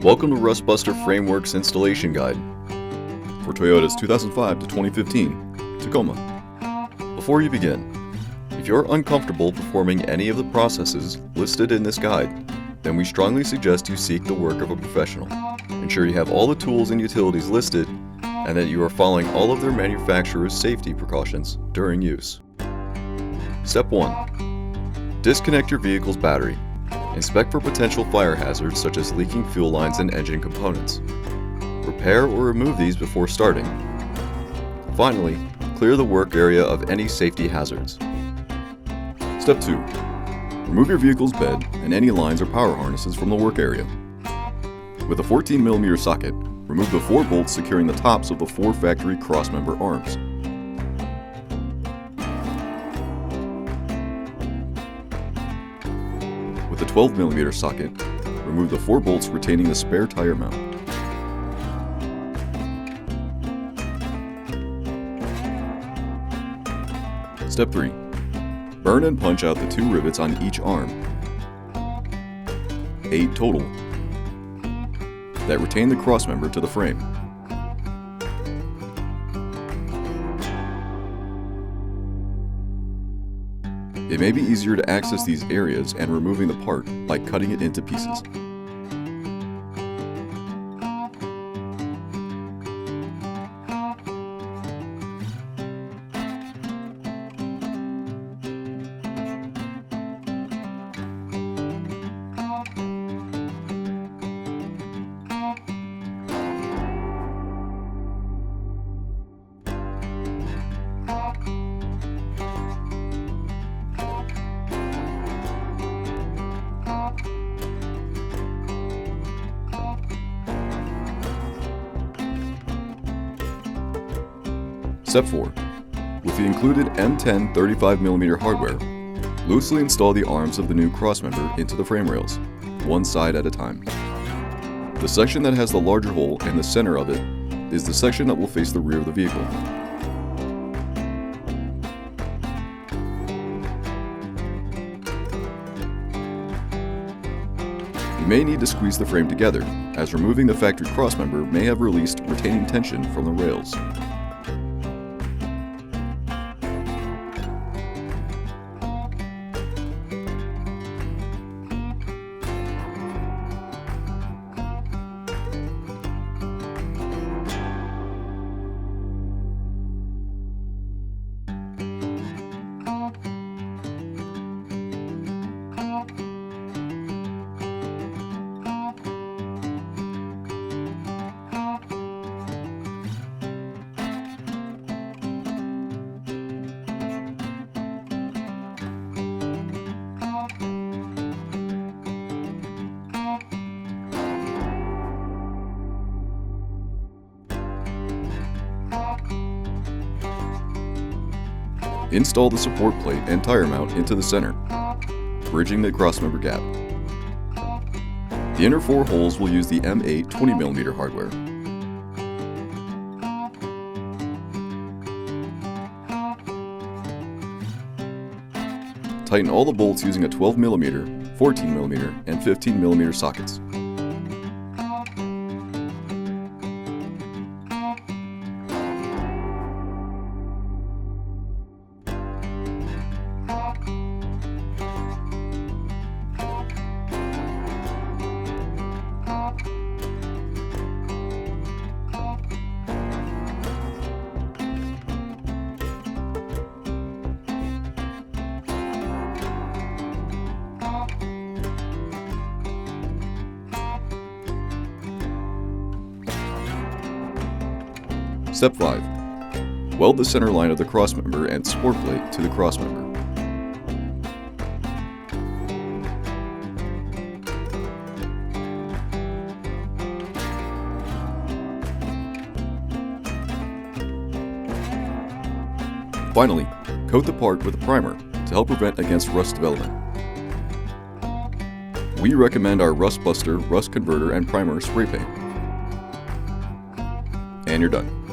Welcome to Rustbuster Frameworks Installation Guide for Toyota's 2005 to 2015 Tacoma. Before you begin, if you're uncomfortable performing any of the processes listed in this guide, then we strongly suggest you seek the work of a professional. Ensure you have all the tools and utilities listed and that you are following all of their manufacturer's safety precautions during use. Step 1. Disconnect your vehicle's battery. Inspect for potential fire hazards such as leaking fuel lines and engine components. Repair or remove these before starting. Finally, clear the work area of any safety hazards. Step 2. Remove your vehicle's bed and any lines or power harnesses from the work area. With a 14mm socket, remove the 4 bolts securing the tops of the 4 factory Crossmember arms. With a 12mm socket, remove the 4 bolts retaining the spare tire mount. Step 3. Burn and punch out the 2 rivets on each arm, 8 total, that retain the crossmember to the frame. It may be easier to access these areas and removing the part by cutting it into pieces. Step 4. With the included M10 35mm hardware, loosely install the arms of the new crossmember into the frame rails, one side at a time. The section that has the larger hole in the center of it is the section that will face the rear of the vehicle. You may need to squeeze the frame together, as removing the factory crossmember may have released retaining tension from the rails. Install the support plate and tire mount into the center, bridging the crossmember gap. The inner 4 holes will use the M8 20mm hardware. Tighten all the bolts using a 12mm, 14mm, and 15mm sockets. Step 5. Weld the center line of the crossmember and support plate to the crossmember. Finally, coat the part with a primer to help prevent against rust development. We recommend our Rustbuster Rust Converter and Primer spray paint. And you're done.